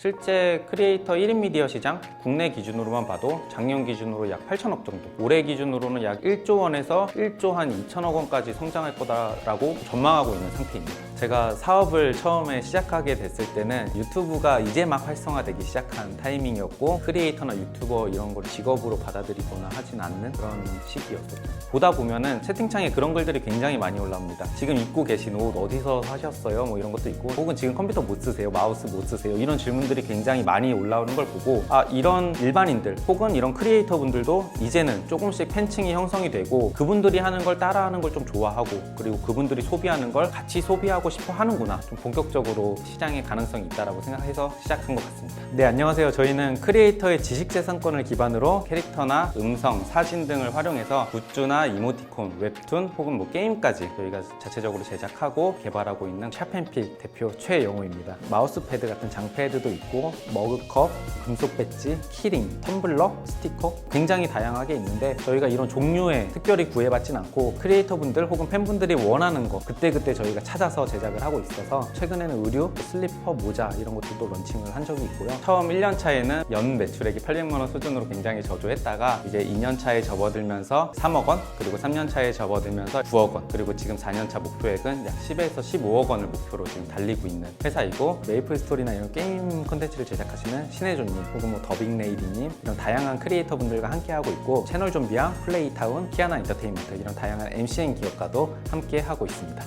실제 크리에이터 1인 미디어 시장 국내 기준으로만 봐도 작년 기준으로 약 8천억 정도, 올해 기준으로는 약 1조 원에서 1조 한 2천억 원까지 성장할 거다라고 전망하고 있는 상태입니다. 제가 사업을 처음에 시작하게 됐을 때는 유튜브가 이제 막 활성화되기 시작한 타이밍이었고, 크리에이터나 유튜버 이런 걸 직업으로 받아들이거나 하진 않는 그런 시기였어요. 보다 보면은 채팅창에 그런 글들이 굉장히 많이 올라옵니다. 지금 입고 계신 옷 어디서 사셨어요? 뭐 이런 것도 있고, 혹은 지금 컴퓨터 못 쓰세요? 마우스 못 쓰세요? 이런 질문들이 굉장히 많이 올라오는 걸 보고, 아, 이런 일반인들 혹은 이런 크리에이터 분들도 이제는 조금씩 팬층이 형성이 되고, 그분들이 하는 걸 따라하는 걸 좀 좋아하고, 그리고 그분들이 소비하는 걸 같이 소비하고 싶어 하는구나, 좀 본격적으로 시장에 가능성이 있다라고 생각해서 시작한 것 같습니다. 네, 안녕하세요. 저희는 크리에이터의 지식재산권을 기반으로 캐릭터나 음성, 사진 등을 활용해서 굿즈나 이모티콘, 웹툰 혹은 뭐 게임까지 저희가 자체적으로 제작하고 개발하고 있는 샵앤픽 대표 최영호입니다. 마우스패드 같은 장패드도 있고, 머그컵, 금속 배지, 키링, 텀블러, 스티커 굉장히 다양하게 있는데, 저희가 이런 종류에 특별히 구애받진 않고 크리에이터 분들 혹은 팬분들이 원하는 거 그때그때 저희가 찾아서 제작을 하고 있어서, 최근에는 의류, 슬리퍼, 모자 이런 것들도 런칭을 한 적이 있고요. 처음 1년 차에는 연 매출액이 800만 원 수준으로 굉장히 저조했다가 이제 2년 차에 접어들면서 3억 원, 그리고 3년 차에 접어들면서 9억 원, 그리고 지금 4년 차 목표액은 약 10에서 15억 원을 목표로 지금 달리고 있는 회사이고, 메이플 스토리나 이런 게임 콘텐츠를 제작하시는 신혜조님 혹은 뭐 더빅네이디님, 이런 다양한 크리에이터 분들과 함께 하고 있고, 채널 좀비랑 플레이타운, 키아나 엔터테인먼트 이런 다양한 MCN 기업과도 함께 하고 있습니다.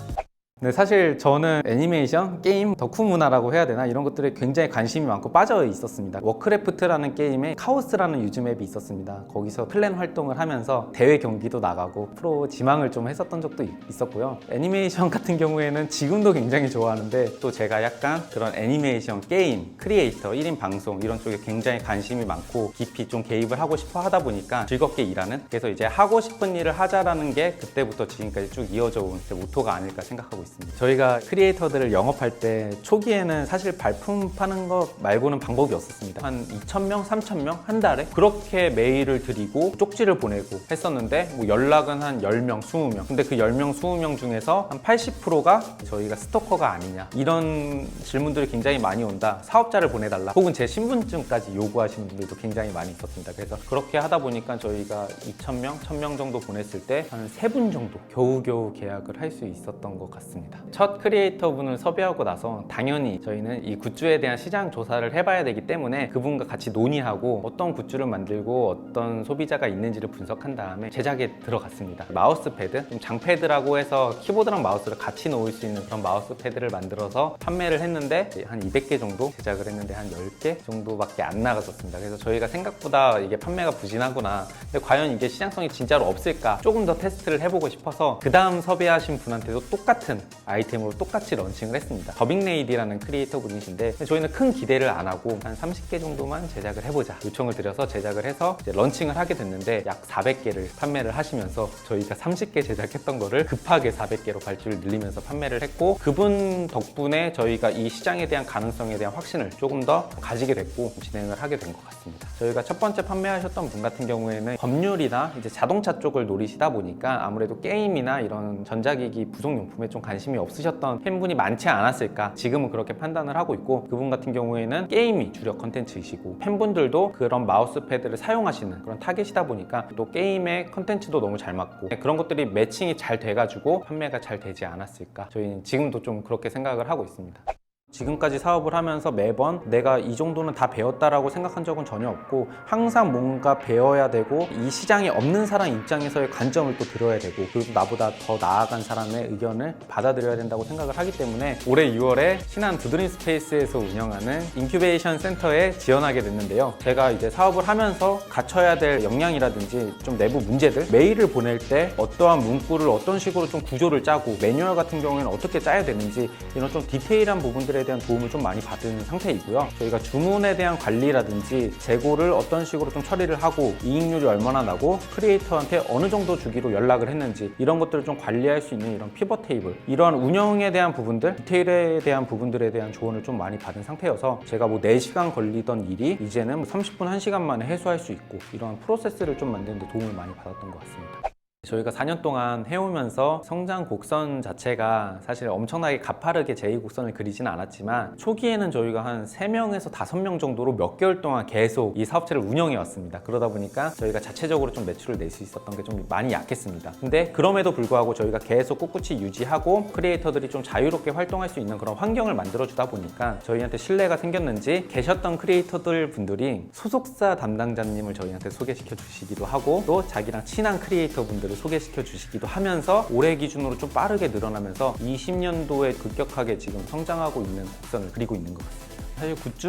네, 사실 저는 애니메이션, 게임, 덕후 문화라고 해야 되나, 이런 것들에 굉장히 관심이 많고 빠져 있었습니다. 워크래프트라는 게임에 카오스라는 유즈맵이 있었습니다. 거기서 클랜 활동을 하면서 대회 경기도 나가고 프로 지망을 좀 했었던 적도 있었고요. 애니메이션 같은 경우에는 지금도 굉장히 좋아하는데, 또 제가 약간 그런 애니메이션, 게임, 크리에이터, 1인 방송 이런 쪽에 굉장히 관심이 많고 깊이 좀 개입을 하고 싶어 하다 보니까 즐겁게 일하는, 그래서 이제 하고 싶은 일을 하자라는 게 그때부터 지금까지 쭉 이어져 온 제 모토가 아닐까 생각하고 있습니다. 저희가 크리에이터들을 영업할 때 초기에는 사실 발품 파는 것 말고는 방법이 없었습니다. 한 2,000명, 3,000명 한 달에 그렇게 메일을 드리고 쪽지를 보내고 했었는데, 뭐 연락은 한 10명, 20명. 근데 그 10명, 20명 중에서 한 80%가 저희가 스토커가 아니냐, 이런 질문들이 굉장히 많이 온다. 사업자를 보내달라. 혹은 제 신분증까지 요구하시는 분들도 굉장히 많이 있었습니다. 그래서 그렇게 하다 보니까 저희가 2,000명, 1,000명 정도 보냈을 때 한 3분 정도 겨우겨우 계약을 할 수 있었던 것 같습니다. 첫 크리에이터 분을 섭외하고 나서 당연히 저희는 이 굿즈에 대한 시장 조사를 해봐야 되기 때문에 그분과 같이 논의하고 어떤 굿즈를 만들고 어떤 소비자가 있는지를 분석한 다음에 제작에 들어갔습니다. 마우스패드, 좀 장패드라고 해서 키보드랑 마우스를 같이 놓을 수 있는 그런 마우스패드를 만들어서 판매를 했는데, 한 200개 정도 제작을 했는데 한 10개 정도밖에 안 나갔었습니다. 그래서 저희가 생각보다 이게 판매가 부진하구나, 근데 과연 이게 시장성이 진짜로 없을까, 조금 더 테스트를 해보고 싶어서 그 다음 섭외하신 분한테도 똑같은 아이템으로 똑같이 런칭을 했습니다. 더빅네이디라는 크리에이터 분이신데, 저희는 큰 기대를 안 하고 한 30개 정도만 제작을 해보자 요청을 드려서 제작을 해서 이제 런칭을 하게 됐는데, 약 400개를 판매를 하시면서 저희가 30개 제작했던 거를 급하게 400개로 발주를 늘리면서 판매를 했고, 그분 덕분에 저희가 이 시장에 대한 가능성에 대한 확신을 조금 더 가지게 됐고 진행을 하게 된 것 같습니다. 저희가 첫 번째 판매하셨던 분 같은 경우에는 법률이나 이제 자동차 쪽을 노리시다 보니까 아무래도 게임이나 이런 전자기기 부속용품에 좀 관심이 없으셨던 팬분이 많지 않았을까, 지금은 그렇게 판단을 하고 있고, 그분 같은 경우에는 게임이 주력 컨텐츠이시고 팬분들도 그런 마우스패드를 사용하시는 그런 타겟이다 보니까 또 게임의 컨텐츠도 너무 잘 맞고, 그런 것들이 매칭이 잘 돼가지고 판매가 잘 되지 않았을까, 저희는 지금도 좀 그렇게 생각을 하고 있습니다. 지금까지 사업을 하면서 매번 내가 이 정도는 다 배웠다라고 생각한 적은 전혀 없고, 항상 뭔가 배워야 되고, 이 시장에 없는 사람 입장에서의 관점을 또 들어야 되고, 그리고 나보다 더 나아간 사람의 의견을 받아들여야 된다고 생각을 하기 때문에 올해 6월에 신한 두드림 스페이스에서 운영하는 인큐베이션 센터에 지원하게 됐는데요. 제가 이제 사업을 하면서 갖춰야 될 역량이라든지 좀 내부 문제들, 메일을 보낼 때 어떠한 문구를 어떤 식으로 좀 구조를 짜고, 매뉴얼 같은 경우에는 어떻게 짜야 되는지, 이런 좀 디테일한 부분들에 대한 도움을 좀 많이 받은 상태이고요. 저희가 주문에 대한 관리라든지 재고를 어떤 식으로 좀 처리를 하고, 이익률이 얼마나 나고 크리에이터한테 어느 정도 주기로 연락을 했는지, 이런 것들을 좀 관리할 수 있는 이런 피벗 테이블, 이러한 운영에 대한 부분들, 디테일에 대한 부분들에 대한 조언을 좀 많이 받은 상태여서, 제가 뭐 4시간 걸리던 일이 이제는 30분, 1시간 만에 해소할 수 있고, 이런 프로세스를 좀 만드는 데 도움을 많이 받았던 것 같습니다. 저희가 4년 동안 해오면서 성장 곡선 자체가 사실 엄청나게 가파르게 제2곡선을 그리지는 않았지만 초기에는 저희가 한 3명에서 5명 정도로 몇 개월 동안 계속 이 사업체를 운영해 왔습니다. 그러다 보니까 저희가 자체적으로 좀 매출을 낼 수 있었던 게 좀 많이 약했습니다. 근데 그럼에도 불구하고 저희가 계속 꿋꿋이 유지하고 크리에이터들이 좀 자유롭게 활동할 수 있는 그런 환경을 만들어 주다 보니까 저희한테 신뢰가 생겼는지 계셨던 크리에이터들 분들이 소속사 담당자님을 저희한테 소개시켜 주시기도 하고 또 자기랑 친한 크리에이터 분들을 소개시켜 주시기도 하면서 올해 기준으로 좀 빠르게 늘어나면서 20년도에 급격하게 지금 성장하고 있는 곡선을 그리고 있는 것 같습니다. 사실 굿즈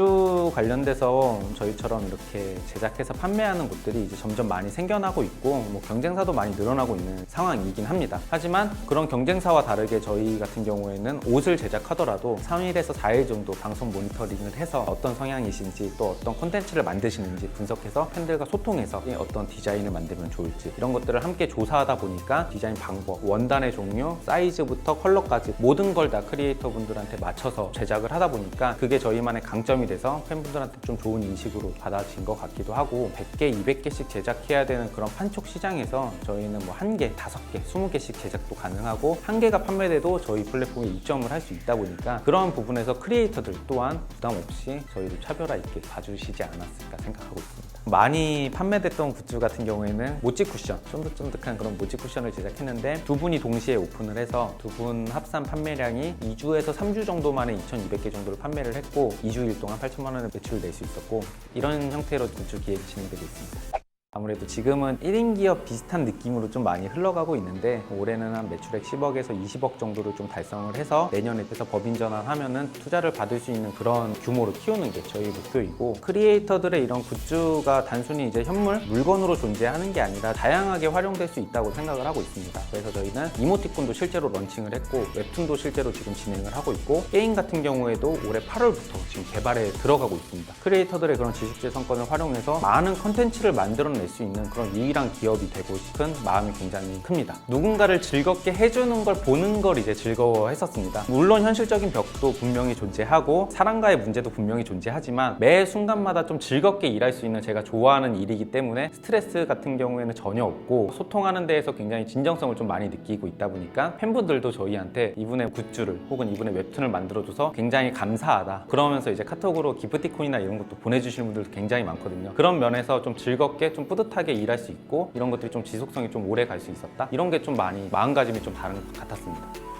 관련돼서 저희처럼 이렇게 제작해서 판매하는 곳들이 이제 점점 많이 생겨나고 있고 뭐 경쟁사도 많이 늘어나고 있는 상황이긴 합니다. 하지만 그런 경쟁사와 다르게 저희 같은 경우에는 옷을 제작하더라도 3일에서 4일 정도 방송 모니터링을 해서 어떤 성향이신지 또 어떤 콘텐츠를 만드시는지 분석해서 팬들과 소통해서 어떤 디자인을 만들면 좋을지 이런 것들을 함께 조사하다 보니까 디자인 방법, 원단의 종류, 사이즈부터 컬러까지 모든 걸 다 크리에이터 분들한테 맞춰서 제작을 하다 보니까 그게 저희만의 강점이 돼서 팬분들한테 좀 좋은 인식으로 받아진 것 같기도 하고 100개, 200개씩 제작해야 되는 그런 판촉 시장에서 저희는 뭐 1개, 5개, 20개씩 제작도 가능하고 1개가 판매돼도 저희 플랫폼에 입점을 할 수 있다 보니까 그런 부분에서 크리에이터들 또한 부담 없이 저희를 차별화 있게 봐주시지 않았을까 생각하고 있습니다. 많이 판매됐던 굿즈 같은 경우에는 모찌 쿠션, 쫀득쫀득한 그런 모찌 쿠션을 제작했는데 두 분이 동시에 오픈을 해서 두 분 합산 판매량이 2주에서 3주 정도 만에 2,200개 정도를 판매를 했고 2주일 동안 8천만 원의 매출을 낼 수 있었고 이런 형태로 굿즈 기획이 진행되고 있습니다. 아무래도 지금은 1인 기업 비슷한 느낌으로 좀 많이 흘러가고 있는데 올해는 한 매출액 10억에서 20억 정도를 좀 달성을 해서 내년에 해서 법인 전환하면은 투자를 받을 수 있는 그런 규모로 키우는 게 저희 목표이고 크리에이터들의 이런 굿즈가 단순히 이제 현물, 물건으로 존재하는 게 아니라 다양하게 활용될 수 있다고 생각을 하고 있습니다. 그래서 저희는 이모티콘도 실제로 런칭을 했고 웹툰도 실제로 지금 진행을 하고 있고 게임 같은 경우에도 올해 8월부터 지금 개발에 들어가고 있습니다. 크리에이터들의 그런 지식재산권을 활용해서 많은 컨텐츠를 만들어낼 수 있는 그런 유일한 기업이 되고 싶은 마음이 굉장히 큽니다. 누군가를 즐겁게 해주는 걸 보는 걸 이제 즐거워했었습니다. 물론 현실적인 벽도 분명히 존재하고 사람과의 문제도 분명히 존재하지만 매 순간마다 좀 즐겁게 일할 수 있는 제가 좋아하는 일이기 때문에 스트레스 같은 경우에는 전혀 없고 소통하는 데에서 굉장히 진정성을 좀 많이 느끼고 있다 보니까 팬분들도 저희한테 이분의 굿즈를 혹은 이분의 웹툰을 만들어줘서 굉장히 감사하다 그러면서 이제 카톡으로 기프티콘이나 이런 것도 보내주시는 분들도 굉장히 많거든요. 그런 면에서 좀 즐겁게 좀 뿌듯하게 일할 수 있고 이런 것들이 좀 지속성이 좀 오래 갈 수 있었다 이런 게 좀 많이 마음가짐이 좀 다른 것 같았습니다.